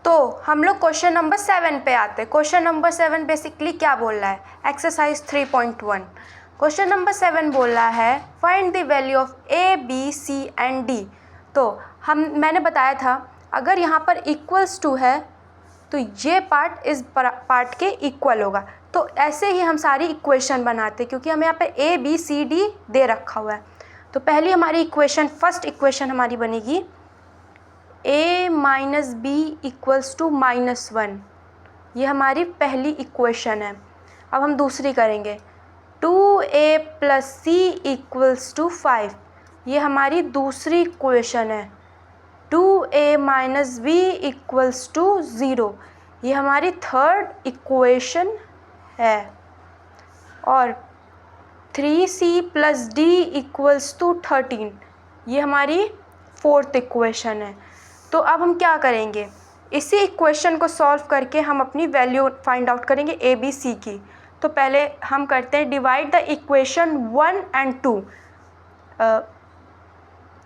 तो हम लोग क्वेश्चन नंबर 7 पे आते हैं। क्वेश्चन नंबर 7 बेसिकली क्या बोल रहा है, एक्सरसाइज 3.1। क्वेश्चन नंबर 7 बोल रहा है find the value of A B C and D. तो मैंने बताया था अगर यहाँ पर इक्वल्स टू है तो ये पार्ट इस पार्ट के इक्वल होगा। तो ऐसे ही हम सारी इक्वेशन बनाते क्योंकि हमें यहाँ पे ए बी सी डी दे रखा हुआ है। तो पहली हमारी इक्वेशन, फर्स्ट इक्वेशन हमारी बनेगी a minus B equals to -1। ये हमारी पहली इक्वेशन है। अब हम दूसरी करेंगे 2a plus C equals to 5। ये हमारी दूसरी इक्वेशन है। 2a minus B equals to 0। ये हमारी थर्ड इक्वेशन है। और 3c plus D equals to 13। ये हमारी फोर्थ इक्वेशन है। तो अब हम क्या करेंगे, इसी इक्वेशन को सॉल्व करके हम अपनी वैल्यू फाइंड आउट करेंगे ए बी सी की। तो पहले हम करते हैं डिवाइड द इक्वेशन 1 एंड 2।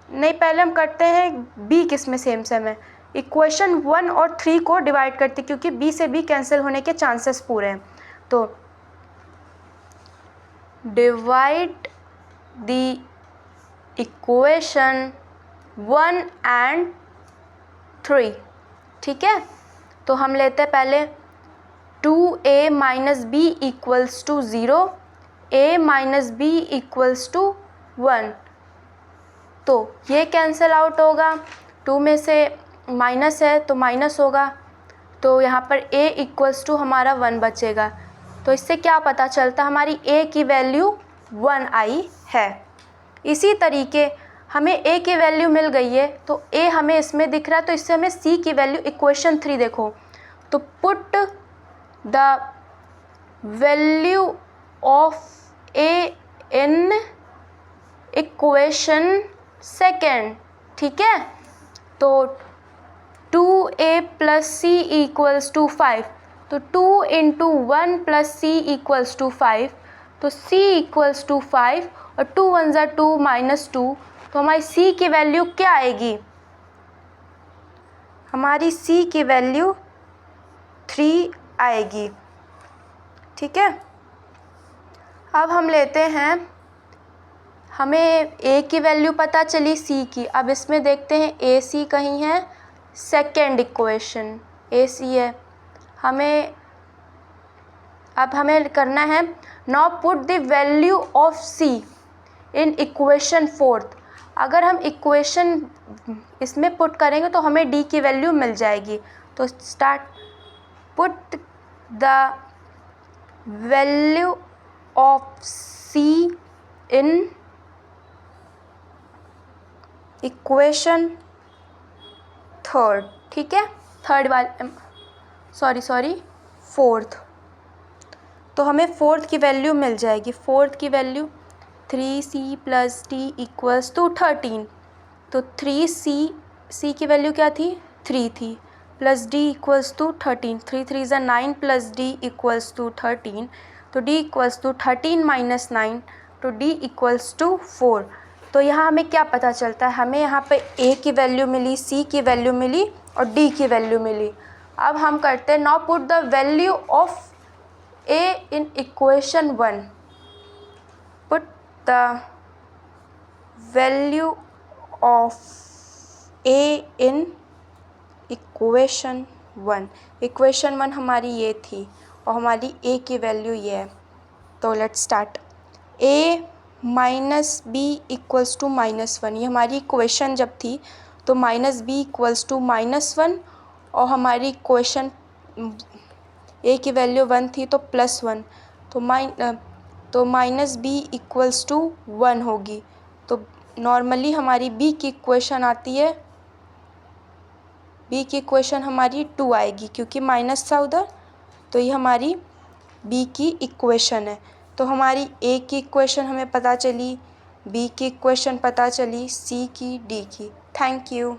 नहीं, पहले हम करते हैं बी किस में सेम है। इक्वेशन 1 और 3 को डिवाइड करते क्योंकि बी से बी कैंसिल होने के चांसेस पूरे हैं। तो डिवाइड द इक्वेशन 1 एंड 3। ठीक है, तो हम लेते हैं पहले 2a minus B equals to 0, a minus B equals to 1। तो ये कैंसिल आउट होगा, 2 में से माइनस है तो माइनस होगा, तो यहाँ पर a इक्वल्स टू हमारा 1 बचेगा। तो इससे क्या पता चलता, हमारी a की वैल्यू 1 आई है। इसी तरीके हमें a की वैल्यू मिल गई है, तो a हमें इसमें दिख रहा है, तो इससे हमें c की वैल्यू, इक्वेशन 3 देखो, तो put the value of a in equation second. ठीक है, तो 2a plus C equals to 5। तो 2 into 1 plus C equals to 5। तो c इक्वल्स टू 5 और 2 1 ज़ा 2 माइनस 2। तो हमारी c की वैल्यू क्या आएगी, हमारी c की वैल्यू 3 आएगी। ठीक है, अब हम लेते हैं, हमें a की वैल्यू पता चली, c की। अब इसमें देखते हैं ए सी कहीं है, सेकेंड इक्वेशन ए सी है। अब हमें करना है now put the value of c in equation fourth. अगर हम इक्वेशन इसमें पुट करेंगे तो हमें d की वैल्यू मिल जाएगी। तो start, put the value of c in equation third. ठीक है, थर्ड वाले, सॉरी फोर्थ। तो हमें फोर्थ की वैल्यू मिल जाएगी। फोर्थ की value 3c plus D equals to 13। तो 3c की वैल्यू क्या थी, 3 थी, प्लस d इक्वल्स टू 13। 3 3 ज़ा 9 प्लस d इक्वल्स टू 13। तो d इक्वल्स टू 13 माइनस 9, तो d इक्वल्स टू 4। तो यहाँ हमें क्या पता चलता है, हमें यहाँ पे a की वैल्यू मिली, c की वैल्यू मिली और d की वैल्यू मिली। अब हम करते हैं now put the value of a in equation 1। Put the value of a in equation 1। Equation 1 हमारी ये थी और हमारी a की वैल्यू ये है। तो let's start, a minus B equals to -1। ये हमारी इक्वेशन जब थी तो माइनस बी इक्वल्स टू -1 और हमारी इक्वेशन a की वैल्यू 1 थी तो +1। तो माइनस बी इक्वल्स टू 1 होगी। तो नॉर्मली हमारी b की इक्वेशन आती है, b की इक्वेशन हमारी 2 आएगी क्योंकि माइनस था उधर। तो ये हमारी b की इक्वेशन है। तो हमारी a की इक्वेशन हमें पता चली, b की इक्वेशन पता चली, c की, d की। Thank you.